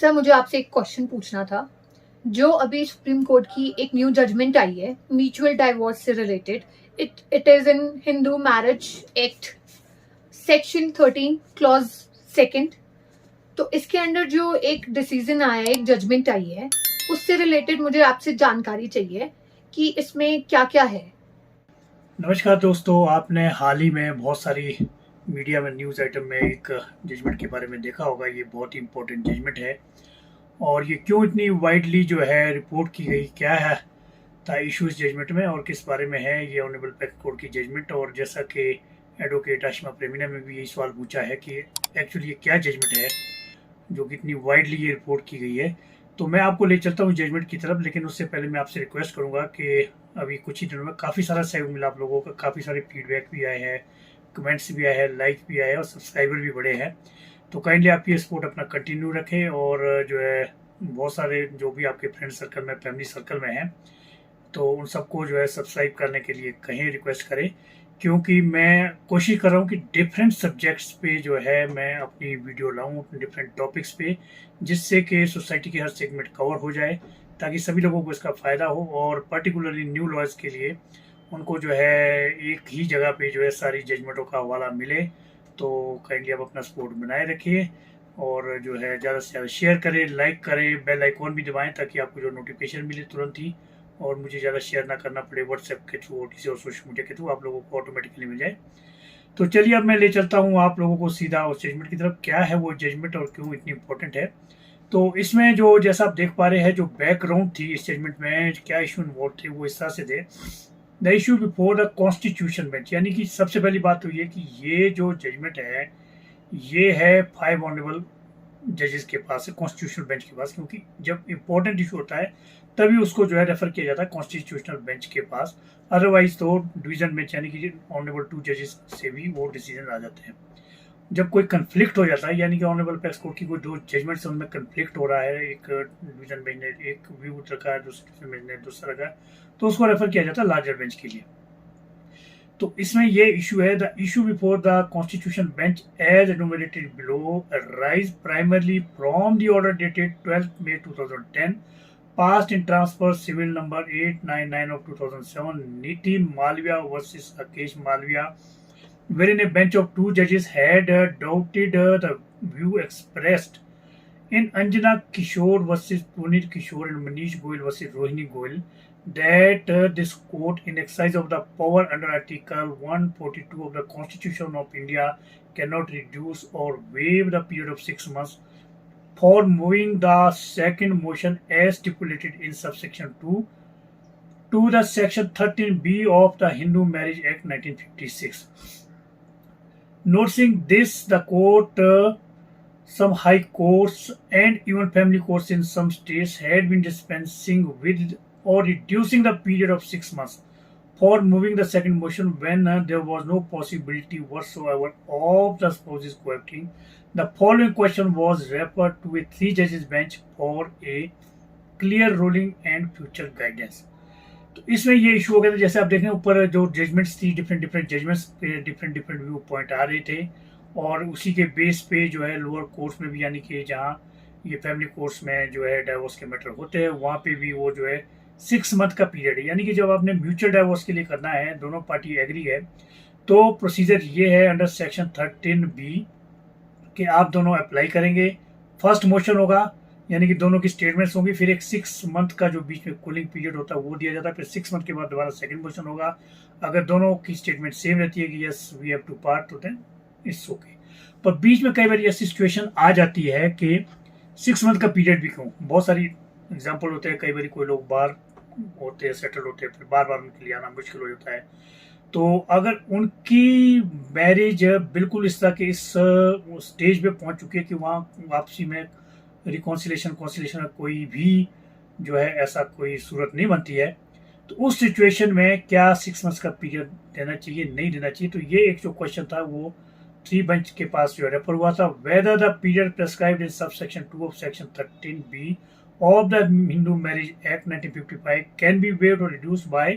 Sir, मुझे आपसे एक क्वेश्चन पूछना था। जो अभी सुप्रीम कोर्ट की एक न्यू जजमेंट आई है म्यूचुअल डाइवोर्स से related, it is in Hindu marriage act section 13 clause second. तो इसके अंडर जो एक डिसीजन आया है, एक जजमेंट आई है, उससे रिलेटेड मुझे आपसे जानकारी चाहिए कि इसमें क्या क्या है। नमस्कार दोस्तों, आपने हाल ही में बहुत सारी मीडिया में न्यूज़ आइटम में एक जजमेंट के बारे में देखा होगा। ये बहुत ही इम्पोर्टेंट जजमेंट है और ये क्यों इतनी वाइडली जो है रिपोर्ट की गई, क्या है था इशू इस जजमेंट में और किस बारे में है ये ऑनरेबल पेक कोर्ट की जजमेंट। और जैसा कि एडवोकेट आशिमा प्रेमिना ने भी यही सवाल पूछा है कि एक्चुअली ये क्या जजमेंट है जो कि इतनी वाइडली ये रिपोर्ट की गई है। तो मैं आपको ले चलता हूँ जजमेंट की तरफ, लेकिन उससे पहले मैं आपसे रिक्वेस्ट करूँगा कि अभी कुछ ही दिनों में काफ़ी सारा सहयोग मिला आप लोगों का, काफ़ी सारे फीडबैक भी आए हैं, कमेंट्स भी आए हैं, लाइक भी आए हैं और सब्सक्राइबर भी बढ़े हैं। तो काइंडली आप ये सपोर्ट अपना कंटिन्यू रखें और जो है बहुत सारे जो भी आपके फ्रेंड सर्कल में, फैमिली सर्कल में हैं, तो उन सबको जो है सब्सक्राइब करने के लिए कहीं रिक्वेस्ट करें, क्योंकि मैं कोशिश कर रहा हूँ कि डिफरेंट सब्जेक्ट्स पे जो है मैं अपनी वीडियो लाऊं, डिफरेंट टॉपिक्स पे, जिससे कि सोसाइटी के हर सेगमेंट कवर हो जाए, ताकि सभी लोगों को इसका फ़ायदा हो। और पर्टिकुलरली न्यू लॉयर्स के लिए उनको जो है एक ही जगह पे जो है सारी जजमेंटों का हवाला मिले। तो काइंडली आप अपना सपोर्ट बनाए रखिए और जो है ज़्यादा से ज़्यादा शेयर करें, लाइक करें, बेल आइकॉन भी दबाएं ताकि आपको जो नोटिफिकेशन मिले तुरंत ही, और मुझे ज़्यादा शेयर ना करना पड़े व्हाट्सएप के थ्रू और किसी और सोशल मीडिया के थ्रू, आप लोगों को ऑटोमेटिकली मिल जाए। तो चलिए अब मैं ले चलता हूँ आप लोगों को सीधा उस जजमेंट की तरफ। क्या है वो जजमेंट और क्यों इतनी इंपॉर्टेंट है। तो इसमें जो जैसा आप देख पा रहे हैं, जो बैकग्राउंड थी इस जजमेंट में, क्या इशू इन्वॉल्व थे, वो इस तरह से थे। The issue before the constitution bench, यानी कि सबसे पहली बात तो ये कि ये जो जजमेंट है ये है 5 ऑनरेबल जजेस के पास है, कॉन्स्टिट्यूशनल बेंच के पास, क्योंकि जब इंपॉर्टेंट इशू होता है तभी उसको जो है रेफर किया जाता है कॉन्स्टिट्यूशनल बेंच के पास। अदरवाइज तो डिवीजन बेंच यानी कि ऑनरेबल 2 जजेस से भी वो डिसीजन आ जाते हैं। जब कोई कंफ्लिक्ट हो जाता है, यानी कि ऑनरेबल पेक्स कोर्ट की कोई दो जजमेंट्स उनमें कंफ्लिक्ट हो रहा है, एक डिवीजन बेंच ने एक व्यू रखा है, दूसरे बेंच ने दूसरा रखा है, तो उसको रेफर किया जाता है लार्जर बेंच के लिए। तो इसमें ये इशू है, the issue before the constitution bench as enumerated below rise primarily from the order dated 12 May 2010 passed in transfer civil number 899 of 2007 Nitin Malviya versus Rakesh Malviya, wherein a bench of 2 judges had doubted the view expressed in Anjana Kishore versus Puneet Kishore and Manish Goyal versus Rohini Goyal that this court, in exercise of the power under Article 142 of the Constitution of India, cannot reduce or waive the period of 6 months for moving the second motion as stipulated in subsection 2 to the section 13B of the Hindu Marriage Act 1956. Noticing this, the court, some high courts and even family courts in some states had been dispensing with or reducing the period of 6 months for moving the second motion when there was no possibility whatsoever of the spouses cohabiting. The following question was referred to a 3 judges bench for a clear ruling and future guidance. तो इसमें ये issue हो गया था, जैसे आप देखें ऊपर जो जजमेंट्स थी, डिफरेंट जजमेंट्स पे डिफरेंट व्यू पॉइंट आ रहे थे, और उसी के बेस पे जो है लोअर कोर्ट्स में भी, यानी कि जहाँ ये फैमिली कोर्ट्स में जो है डाइवोर्स के मैटर होते हैं, वहाँ पे भी वो जो है 6 मंथ का पीरियड है। यानी कि जब आपने म्यूचुअल डाइवोर्स के लिए करना है, दोनों पार्टी एग्री है, तो प्रोसीजर ये है अंडर सेक्शन 13B कि आप दोनों अप्लाई करेंगे, फर्स्ट मोशन होगा, यानी कि दोनों की स्टेटमेंट्स होंगी, फिर एक 6 मंथ का जो बीच में कूलिंग पीरियड होता है वो दिया जाता है, फिर 6 मंथ के बाद दोबारा सेकंड मोशन होगा। अगर दोनों की स्टेटमेंट सेम रहती है कि yes we have to part, तो देन इट्स ओके। पर बीच में कई बार ऐसी सिचुएशन आ जाती है कि 6 मंथ का पीरियड भी क्यों, बहुत सारी एग्जाम्पल होते हैं। कई बार कोई लोग बाहर होते हैं, सेटल होते हैं, फिर बार बार उनके लिए आना मुश्किल हो जाता है। तो अगर उनकी मैरिज बिल्कुल इस तरह के इस स्टेज पे पहुंच चुकी है कि वहाँ वापसी में कॉन्सिलेशन कोई भी जो है ऐसा कोई सूरत नहीं बनती है, तो उस सिचुएशन में क्या 6 मंथ्स का पीरियड देना चाहिए, नहीं देना चाहिए। तो ये एक जो क्वेश्चन था वो 3 बेंच के पास जो रेफर हुआ था, whether the period prescribed in subsection 2 of section 13B of the Hindu Marriage Act 1955 can be waived or reduced by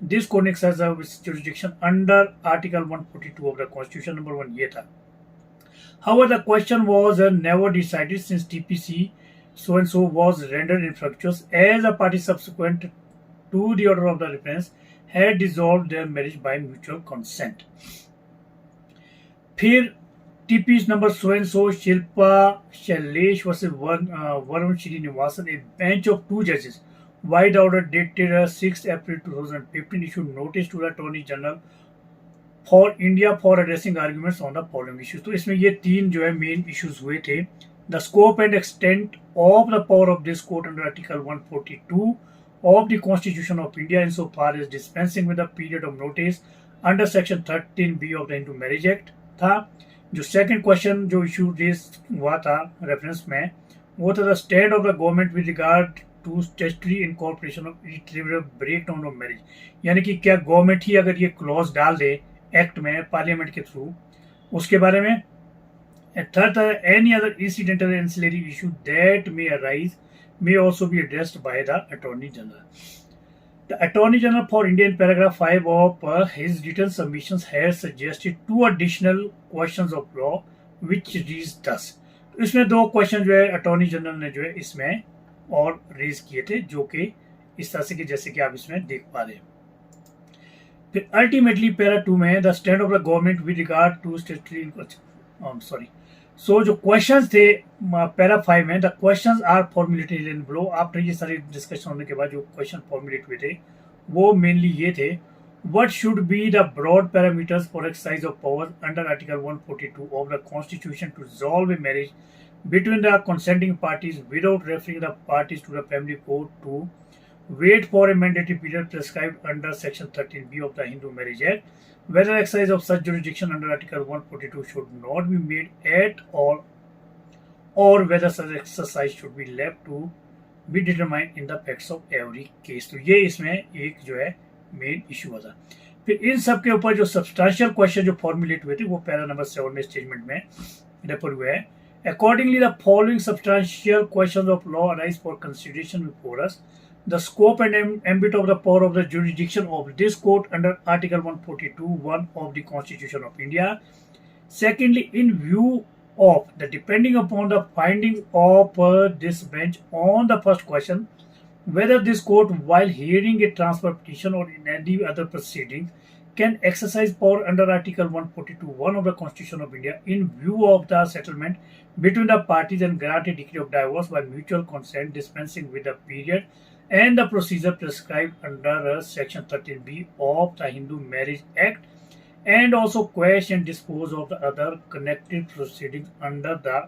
this court exercise jurisdiction under Article 142 of the Constitution. Number 1 ये था। However, the question was never decided since TPC so and so was rendered infructuous as a party subsequent to the order of the reference had dissolved their marriage by mutual consent. फिर TP number so and so Shilpa Shailesh versus Varun Srinivasan, a bench of two judges, wide order dated 6 April 2015, issued notice to the Attorney General for India for addressing arguments on the following issues. तो इसमें ये तीन जो है main issues हुए थे. The scope and extent of the power of this court under Article 142 of the Constitution of India insofar as dispensing with the period of notice under Section 13B of the Hindu Marriage Act था. जो second question जो issue raise हुआ था reference में, वो था the stand of the government with regard to statutory incorporation of irretrievable breakdown of marriage, यानी कि क्या गवर्नमेंट ही अगर ये क्लॉज डाल दे एक्ट में पार्लियामेंट के थ्रू, उसके बारे में. Third, any other incidental ancillary issue that may arise may also be addressed by the Attorney General. The Attorney General for India in paragraph 5 of his written submissions has suggested two additional questions of law which reads thus. इसमें दो question जो है attorney general ने जो है इसमें और raise किए थे, जो कि इस तरह से कि जैसे कि आप इसमें देख पा रहे हैं. फिर अल्टीमेटली पैरा 2 में the stand of the government with regard to statutory so जो क्वेश्चंस थे पैरा 5 में, the questions are formulated in below. After ये सारे डिस्कशन होने के बाद जो क्वेश्चन फॉर्मुलेट हुए थे वो मेनली ये थे. What should be the broad parameters for exercise of power under article 142 of the constitution to resolve a marriage between the consenting parties without referring the parties to the family court to wait for a mandatory period prescribed under Section 13B of the Hindu Marriage Act, whether exercise of such jurisdiction under Article 142 should not be made at all, or whether such exercise should be left to be determined in the facts of every case. तो ये इसमें एक जो है main issue हुआ था. फिर इन सब के ऊपर जो सब्सटेंशियल क्वेश्चन जो फॉर्मुलेट हुए थे वो पैरा नंबर 7 में स्टेटमेंट में रेफर हुए हैं. Accordingly, the following substantial questions of law arise for consideration before us. The scope and ambit of the power of the jurisdiction of this court under Article 142(1) of the Constitution of India. Secondly, in view of the depending upon the finding of this bench on the first question, whether this court, while hearing a transfer petition or in any other proceedings, can exercise power under Article 142(1) of the Constitution of India in view of the settlement between the parties and grant a decree of divorce by mutual consent, dispensing with the period and the procedure prescribed under Section 13B of the Hindu Marriage Act, and also quash and dispose of the other connected proceedings under the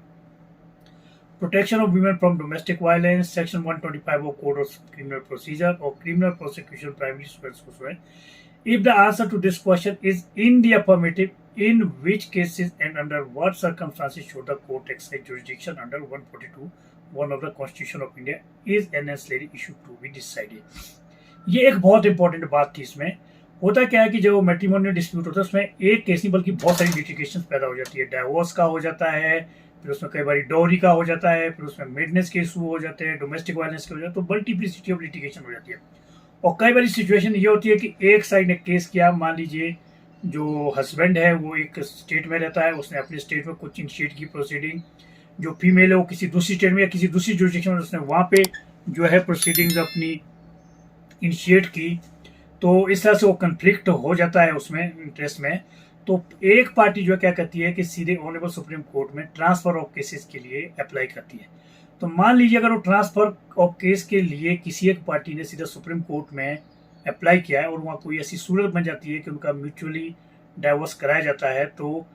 Protection of Women from Domestic Violence, Section 125 of Code of Criminal Procedure or Criminal Prosecution Primarily. If the answer to this question is in the affirmative, in which cases and under what circumstances should the court exercise jurisdiction under 142(1) of the Constitution of India is an ancillary issue to be decided. ये एक बहुत important बात थी. इसमें होता क्या है कि जब मैट्रिमोनियल डिस्प्यूट होता है उसमें एक केस नहीं बल्कि बहुत सारी लिटिगेशन पैदा हो जाती है. डाइवोर्स का हो जाता है, फिर उसमें कई बार डोरी का हो जाता है, फिर उसमें मेंटेनेंस के इशू हो जाते हैं, डोमेस्टिक वायलेंस के हो जाते हैं, तो मल्टीप्लिसिटी ऑफ लिटिगेशन हो जाती है. और कई बार सिचुएशन ये होती है कि एक साइड ने केस किया, मान लीजिए जो हस्बैंड है वो एक स्टेट में रहता है, उसने अपने स्टेट में कुछ इनिशिएट की प्रोसीडिंग, जो फीमेल है वो किसी दूसरी स्टेट में या किसी दूसरी जुरिडिक्शन में उसने वहाँ पे जो है प्रोसीडिंग्स अपनी इनिशिएट की. तो इस तरह से वो कन्फ्लिक्ट हो जाता है उसमें इंटरेस्ट में. तो एक पार्टी जो है क्या करती है कि सीधे ऑनरेबल सुप्रीम कोर्ट में ट्रांसफर ऑफ केसेस के लिए अप्लाई करती है. तो मान लीजिए अगर वो ट्रांसफर ऑफ केस के लिए किसी एक पार्टी ने सीधा सुप्रीम कोर्ट में अप्लाई किया है और वहाँ कोई ऐसी सूरत बन जाती है कि उनका म्यूचुअली डाइवोर्स कराया जाता है, तो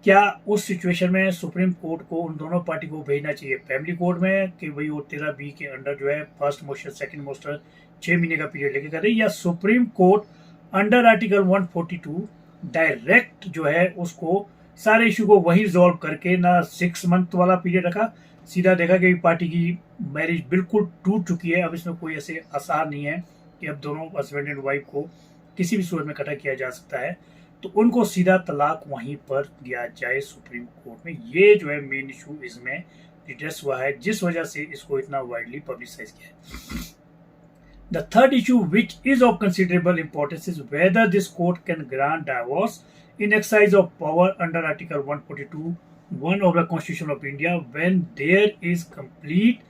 क्या उस सिचुएशन में सुप्रीम कोर्ट को उन दोनों पार्टी को भेजना चाहिए फैमिली कोर्ट में कि भाई वो 13B के अंडर जो है फर्स्ट मोशन सेकंड मोशन 6 महीने का पीरियड लेके करे, या supreme court under article 142 direct जो है उसको सारे इशू को वही रिजॉल्व करके ना 6 मंथ वाला पीरियड रखा, सीधा देखा कि पार्टी की मैरिज बिल्कुल टूट चुकी है, अब इसमें कोई ऐसे आसार नहीं है कि अब दोनों हस्बैंड एंड वाइफ को किसी भी सूरत में इकट्ठा किया जा सकता है, तो उनको सीधा तलाक वहीं पर दिया जाए सुप्रीम कोर्ट में. ये जो है मेन इशू इसमें डिटेस्ट हुआ है, जिस वजह से इसको इतना वाइडली पब्लिसाइज किया है. The third issue, which is of considerable importance, is whether this court can grant divorce in exercise of power under Article 142 1 of the Constitution of India when there is complete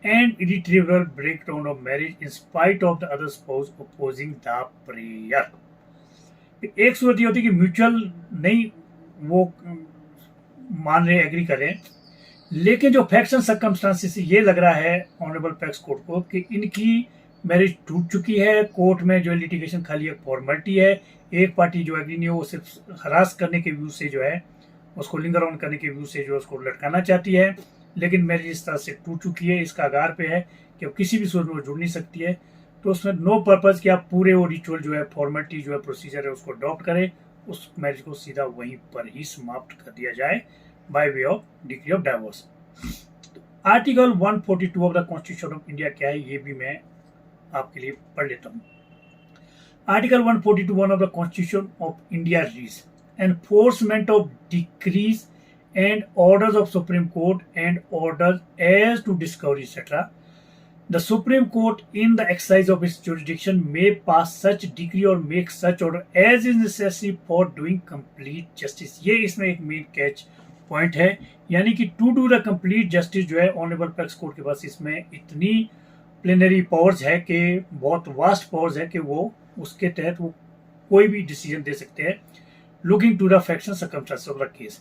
and irretrievable breakdown of marriage in spite of the other spouse opposing the prayer. एक सूरत ये होती है कि mutual नहीं वो मान रहे agree करें, लेकिन जो फैक्ट्स एंड सर्कमस्टांसिस ये लग रहा है ऑनरेबल पैक्स कोर्ट को कि इनकी मैरिज टूट चुकी है, कोर्ट में जो लिटिगेशन खाली एक फॉर्मेलिटी है, एक पार्टी जो एग्री नहीं हो वो सिर्फ हरास करने के व्यू से जो है उसको लिंगर ऑन करने के व्यू से जो उसको लटकाना चाहती है, लेकिन मैरिज इस तरह से टूट चुकी है, इसका आगार पे है कि अब किसी भी सूरत में वो जुड़ नहीं सकती है। तो उसमें नो पर्पज कि आप पूरे वो रिचुअल जो है फॉर्मेलिटी जो है प्रोसीजर है उसको अडॉप्ट करें, उस मैरिज को सीधा वहीं पर ही समाप्त कर दिया जाए by way of decree of divorce. Article 142 of the constitution of India क्या है ये भी मैं आपके लिए पढ़ लेता हूँ। Article 142 of the constitution of India reads enforcement of decrees and orders of Supreme Court and orders as to discovery, etc. The Supreme Court, in the exercise of its jurisdiction, may pass such decree or make such order as is necessary for doing complete justice. ये इसमें एक main catch point है, यानी कि to do the complete justice जो है honourable PACS court के पास इसमें इतनी प्लेनरी पावर्स है कि बहुत वास्ट पावर्स है कि वो उसके तहत वो कोई भी डिसीजन दे सकते हैं looking to the facts and circumstances of the case.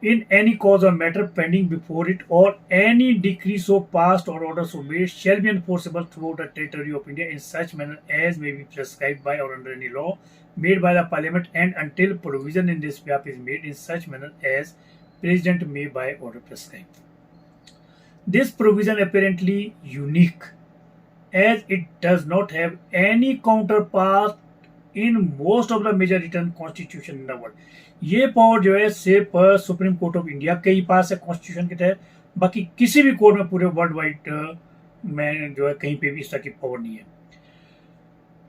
In any cause or matter pending before it, or any decree so passed or order so made shall be enforceable throughout the territory of India in such manner as may be prescribed by or under any law made by the Parliament, and until provision in this behalf is made in such manner as President may by order prescribe. This provision apparently unique, as it does not have any counterpart in most of the major written constitution in the world. ये power जो है सिर्फ supreme court of India के ही पास है constitution के तहत, बाकी किसी भी कोर्ट में पूरे वर्ल्ड वाइड में जो है कहीं पे भी इस तरह की पावर नहीं है।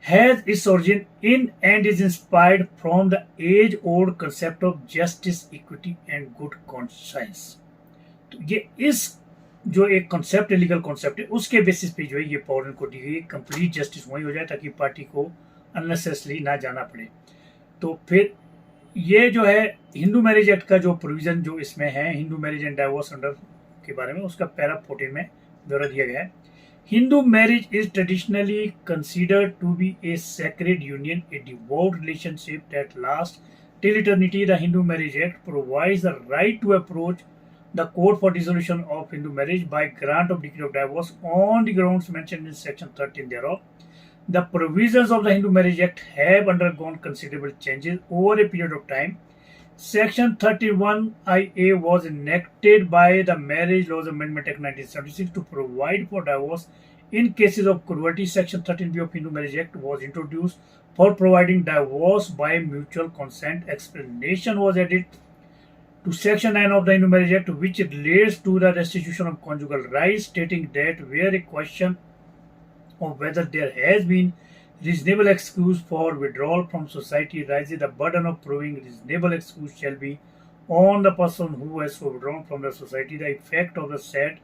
Has its origin in and is inspired from the age old concept of justice, equity and good conscience. तो ये इस जो एक कॉन्सेप्ट है, लीगल कॉन्सेप्ट है, उसके बेसिस पे जो है ये पावर इनको दी गई, कंप्लीट जस्टिस वही हो जाए ताकि पार्टी को अननेसेसरी ना जाना पड़े। तो फिर ये जो है हिंदू मैरिज एक्ट का जो प्रोविजन जो इसमें है Hindu marriage and divorce under के बारे में, उसका पैरा 14 में ब्यौरा दिया गया है। Hindu marriage is traditionally considered to be a sacred union, a devout relationship that last till eternity. The Hindu marriage act provides the right to approach the court for dissolution of Hindu marriage by grant of decree of divorce on the grounds mentioned in section 13 thereof. The provisions of the Hindu Marriage Act have undergone considerable changes over a period of time. Section 31IA was enacted by the Marriage Laws Amendment Act 1976 to provide for divorce in cases of cruelty. Section 13B of Hindu Marriage Act was introduced for providing divorce by mutual consent. Explanation was added to Section 9 of the Hindu Marriage Act, which relates to the restitution of conjugal rights, stating that where a question of whether there has been reasonable excuse for withdrawal from society rises, the burden of proving reasonable excuse shall be on the person who has withdrawn from the society. The effect of the said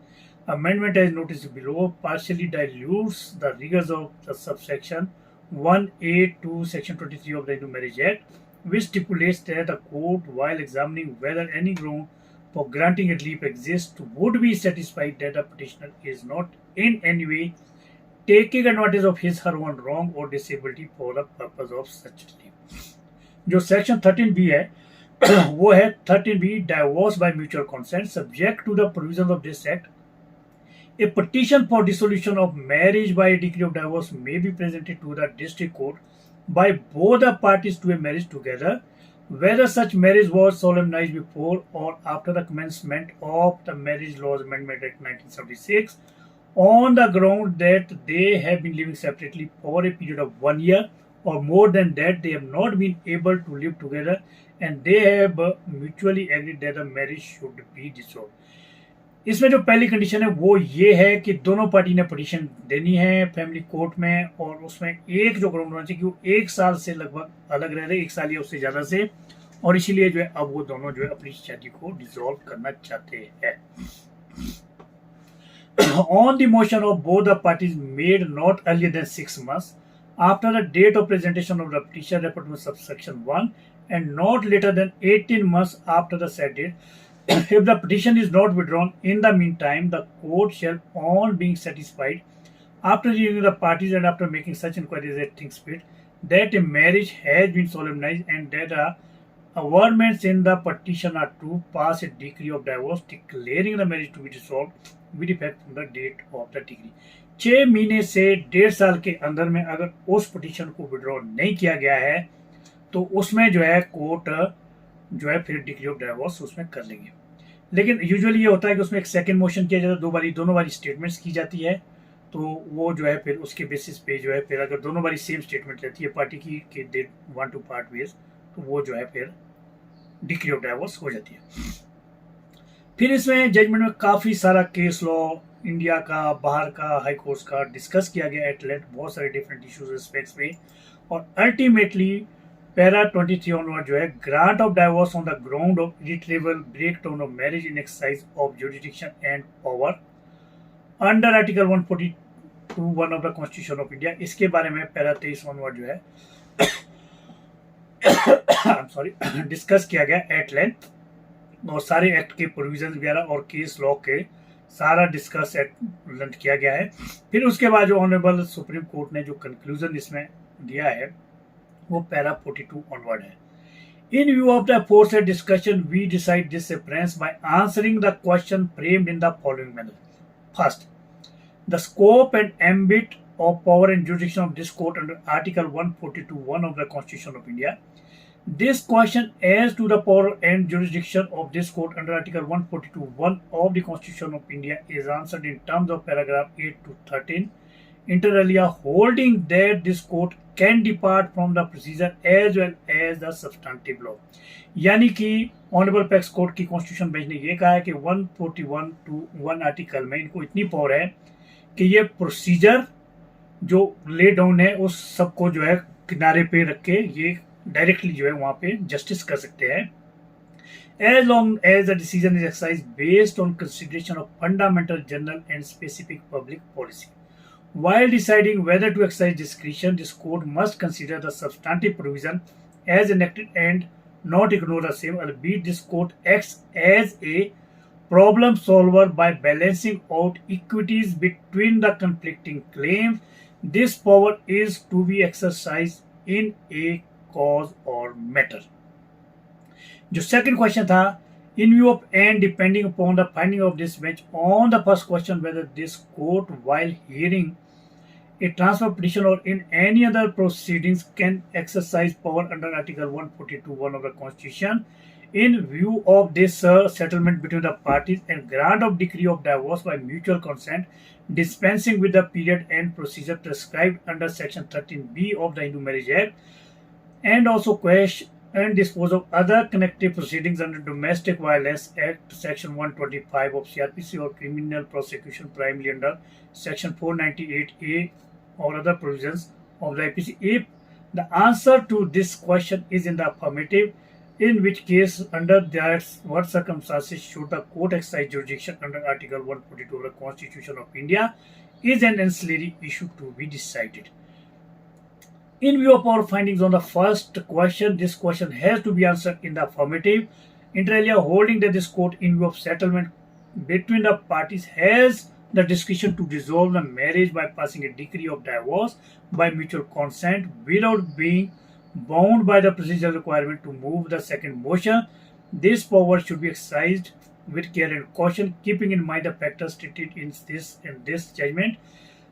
amendment as noticed below partially dilutes the rigors of the subsection 1A to Section 23 of the Hindu Marriage Act, which stipulates that the court, while examining whether any ground for granting relief exists, would be satisfied that the petitioner is not in any way taking advantage of his her own wrong or disability for the purpose of such relief. जो section 13B है वो है 13B divorce by mutual consent subject to the provisions of this act. A petition for dissolution of marriage by a decree of divorce may be presented to the district court by both the parties to a marriage together, whether such marriage was solemnized before or after the commencement of the Marriage Laws Amendment Act 1976, on the ground that they have been living separately for a period of 1 year or more than that, they have not been able to live together and they have mutually agreed that the marriage should be dissolved. इसमें जो पहली condition है वो ये है कि दोनों party ने पिटीशन देनी है फैमिली कोर्ट में, और उसमें एक जो ग्राउंड होना चाहिए कि वो 1 साल से लगभग अलग रह रहे, 1 साल या उससे ज्यादा से, और इसीलिए जो है अब वो दोनों जो है अपनी शादी को डिसॉल्व करना चाहते हैं। On the motion of both the parties made not earlier than 6 months after the date of presentation of the petition referred to subsection 1 and not later than 18 months after the said date, If the petition is not withdrawn in the meantime, the court shall, on being satisfied, after reviewing the parties and after making such inquiries as thinks fit, that a marriage has been solemnized and that the averments in the petition are to pass a decree of divorce declaring the marriage to be dissolved with effect from the date of the decree. 6 महीने से 1.5 साल के अंदर में अगर उस petition को withdraw नहीं किया गया है तो उसमें जो है कोर्ट जो है फिर डिक्री ऑफ डाइवोर्स उसमें कर लेंगे। लेकिन यूजुअली ये होता है कि उसमें एक सेकंड मोशन किया जाता है, दोनों बारी स्टेटमेंट्स की जाती है, तो वो जो है फिर उसके बेसिस पे जो है फिर अगर दोनों बारी सेम स्टेटमेंट रहती है पार्टी की कि they want to part ways, तो वो जो है फिर डिक्री ऑफ डाइवोर्स हो जाती है। फिर इसमें जजमेंट में काफ़ी सारा केस लॉ इंडिया का, बाहर का, हाई कोर्ट्स का डिस्कस किया गया एट लेंथ, बहुत सारे डिफरेंट इश्यूज एस्पेक्ट्स में, और अल्टीमेटली पैरा 23 ऑनवर्ड जो है grant of divorce on the ground of irretrievable breakdown of marriage in exercise of jurisdiction and power under article 142(1) of the constitution of India, इसके बारे में para 23 onward जो है sorry discuss किया गया at length, और सारे एक्ट के प्रोविजन वगैरह और केस लॉ के सारा डिस्कस एट लेंथ किया गया है। फिर उसके बाद जो ऑनरेबल सुप्रीम कोर्ट ने जो कंक्लूजन इसमें दिया है वो पैरा 42 ऑनवर्ड है। In view of the aforesaid discussion, we decide this appearance by answering the question framed in the following manner. First, the scope and ambit of power and jurisdiction of this court under Article 142(1) of the Constitution of India. This question as to the power and jurisdiction of this court under Article 142(1) of the Constitution of India is answered in terms of paragraph 8 to 13, inter alia holding that this court can depart from the procedure as well as the substantive law. यानी कि honourable PACS court की constitution bench ने ये कहा है कि 141(1) article में इनको इतनी पावर है कि ये प्रोसीजर जो ले डाउन है उस सबको जो है किनारे पे रख के ये डायरेक्टली जो है वहां पे जस्टिस कर सकते हैं, as long as the decision is exercised based on consideration of fundamental, general and specific public policy. While deciding whether to exercise discretion, this court must consider the substantive provision as enacted and not ignore the same, albeit this court acts as a problem solver by balancing out equities between the conflicting claims. This power is to be exercised in a cause or matter. जो second question था, in view of and depending upon the finding of this bench on the first question whether this court while hearing a transfer petition or in any other proceedings can exercise power under Article 142(1) of the Constitution in view of this settlement between the parties and grant of decree of divorce by mutual consent, dispensing with the period and procedure prescribed under Section 13(b) of the Hindu Marriage Act, and also question and dispose of other connected proceedings under Domestic Violence Act Section 125 of CRPC or criminal prosecution primarily under Section 498A or other provisions of the IPC. If the answer to this question is in the affirmative, in which case under that what circumstances should the court exercise jurisdiction under Article 142 of the Constitution of India is an ancillary issue to be decided. In view of our findings on the first question, this question has to be answered in the affirmative, inter alia holding that this court in view of settlement between the parties has the discretion to dissolve the marriage by passing a decree of divorce by mutual consent without being bound by the procedural requirement to move the second motion. This power should be exercised with care and caution, keeping in mind the factors stated in this judgment.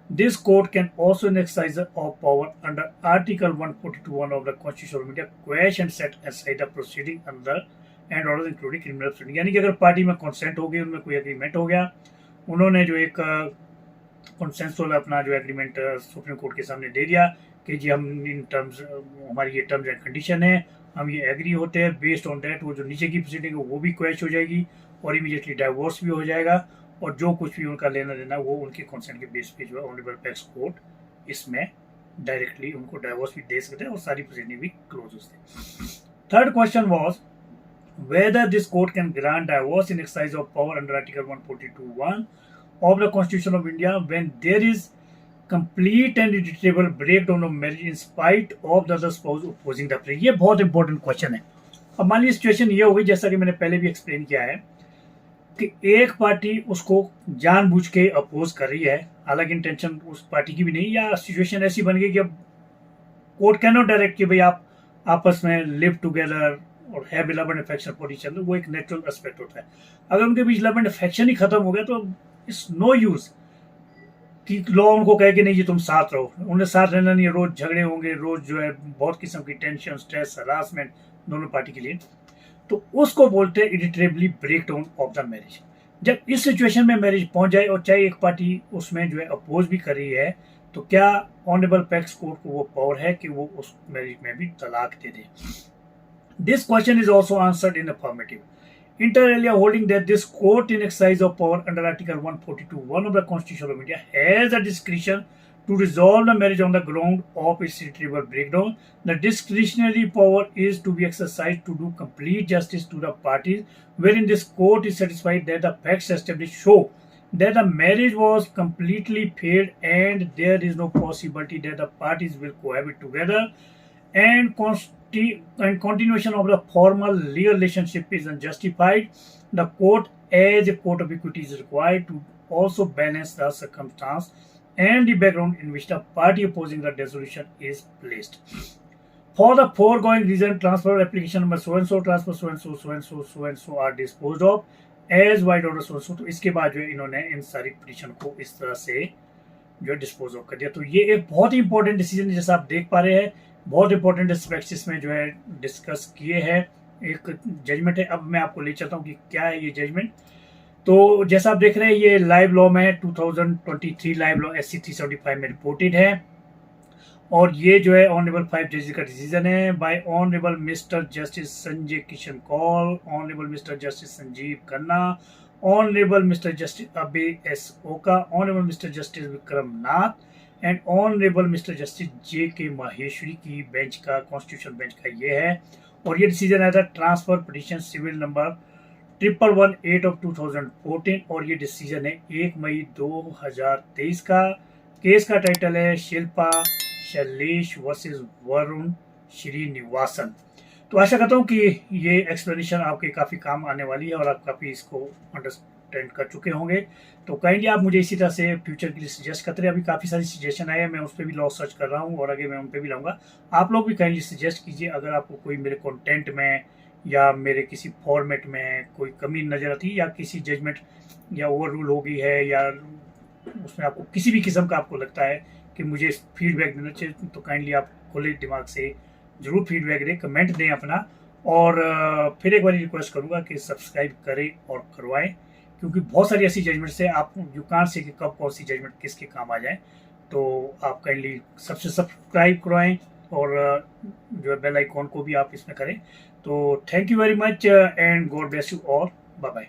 This court can also exercise of power under Article 142(1) of the Constitution of India, quash and set aside the proceeding under and orders including criminal proceeding. यानी कि अगर party में consent हो गई, उनमें कोई agreement हो गया, उन्होंने जो एक कंसेंसुअल अपना जो एग्रीमेंट सुप्रीम कोर्ट के सामने दे दिया कि जी हम इन टर्म्स, हमारी ये टर्म्स एंड कंडीशन है, हम ये एग्री होते हैं, बेस्ड ऑन दैट वो जो नीचे की प्रोसीडिंग है वो भी क्वैश हो जाएगी और इमीडिएटली डाइवोर्स भी हो जाएगा, और जो कुछ भी उनका लेना देना वो उनके कंसेंट के बेस पे जो है ऑनरेबल पैक्स कोर्ट इसमें डायरेक्टली उनको डाइवोर्स भी दे सकते हैं और सारी प्रोसीडिंग भी क्लोज हो सकती है। Third question was whether this court can grant divorce in exercise of power under Article 142(1) of the Constitution of India when there is complete and irretrievable breakdown of marriage in spite of the other spouse opposing the plea. ये बहुत important question है। अब मान लीजिए situation ये हो गई, जैसा कि मैंने पहले भी एक्सप्लेन किया है कि एक पार्टी उसको जानबूझ के अपोज कर रही है, हालांकि इंटेंशन उस पार्टी की भी नहीं, या सिचुएशन ऐसी बन गई कि अब कोर्ट कैन नॉट डायरेक्ट कि भाई आप आपस में लिव टुगेदर और have love and affection for each other, वो एक नेचुरल एस्पेक्ट होता है। अगर उनके बीच लव एंड अफेक्शन ही खत्म हो गया तो इट्स नो यूज कि लॉ उनको कहे कि नहीं जी तुम साथ रहो, उन्हें साथ रहना नहीं है, रोज झगड़े होंगे, रोज जो है बहुत किस्म की टेंशन, स्ट्रेस, हरासमेंट दोनों पार्टी के लिए, तो उसको बोलते हैं irretrievably break down of the marriage. जब इस सिचुएशन में मैरिज पहुंच जाए और चाहे एक पार्टी उसमें जो है अपोज भी कर रही है, तो क्या ऑनरेबल अपेक्स कोर्ट को वो पावर है कि वो उस मैरिज में भी तलाक दे दे? This question is also answered in affirmative, inter alia holding that this court in exercise of power under article 142(1) of the constitution of India has a discretion to resolve the marriage on the ground of its irretrievable breakdown. The discretionary power is to be exercised to do complete justice to the parties, wherein this court is satisfied that the facts established show that the marriage was completely failed and there is no possibility that the parties will cohabit together, and continuation of the formal legal relationship is unjustified. The court, as a court of equity, is required to also balance the circumstance and the background in which the party opposing the dissolution is placed. For the foregoing reason, transfer application number so and so, transfer so and so, so and so, so and so are disposed of as wide order so and so. तो इसके बाद जो है इन्होंने इन सारी petition को इस तरह से जो है डिस्पोज ऑफ कर दिया। तो ये एक बहुत ही इंपॉर्टेंट डिसीजन है, जैसा आप देख पा रहे हैं, बहुत इंपॉर्टेंट एस्पेक्ट्स इसमें जो है डिस्कस किए हैं। एक जजमेंट है, अब मैं आपको ले चलता हूँ कि क्या है ये जजमेंट। तो जैसा आप देख रहे हैं ये लाइव लॉ में 2023 लाइव लॉ SC 375 में रिपोर्टेड है, और ये जो है ऑनरेबल 5 जजेस का डिसीजन है by honourable mister justice Sanjay Kishan Kaul, honourable mister justice Sanjiv Khanna, honourable mister justice Abhay S Oka, honourable mister justice Vikram Nath and honourable mister justice JK Maheshwari की बेंच का, कॉन्स्टिट्यूशन बेंच का ये है। और ये डिसीजन आया था transfer petition civil number 1118 of 2014, और ये डिसीजन है 1 मई 2023 का। केस का टाइटल है शिल्पा शैलेश वर्सेस वरुण श्रीनिवासन। तो आशा करता हूँ कि ये एक्सप्लेनेशन आपके काफ़ी काम आने वाली है और आप काफ़ी इसको अंडरस्टैंड कर चुके होंगे। तो काइंडली आप मुझे इसी तरह से फ्यूचर के लिए सजेस्ट करते रहे। अभी काफ़ी सारी सजेशन आए हैं, मैं उस पर भी लॉ सर्च कर रहा हूँ और आगे मैं उन पर भी लाऊंगा। आप लोग भी काइंडली सजेस्ट कीजिए अगर आपको कोई मेरे कंटेंट में या मेरे किसी फॉर्मेट में कोई कमी नज़र आती है, या किसी जजमेंट या ओवर रूल हो गई है, या उसमें आपको किसी भी किस्म का आपको लगता है कि मुझे फीडबैक देना चाहिए, तो काइंडली आप खुले दिमाग से ज़रूर फीडबैक दें, कमेंट दें अपना। और फिर एक बार रिक्वेस्ट करूँगा कि सब्सक्राइब करें और करवाएं, क्योंकि बहुत सारी ऐसी जजमेंट्स है आप यू कांट से कि कब कौन सी जजमेंट किसके काम आ जाए। तो आप काइंडली सबसे सब्सक्राइब करवाएं और जो है बेल आइकॉन को भी आप इसमें करें। तो thank you very much and god bless you all, bye bye.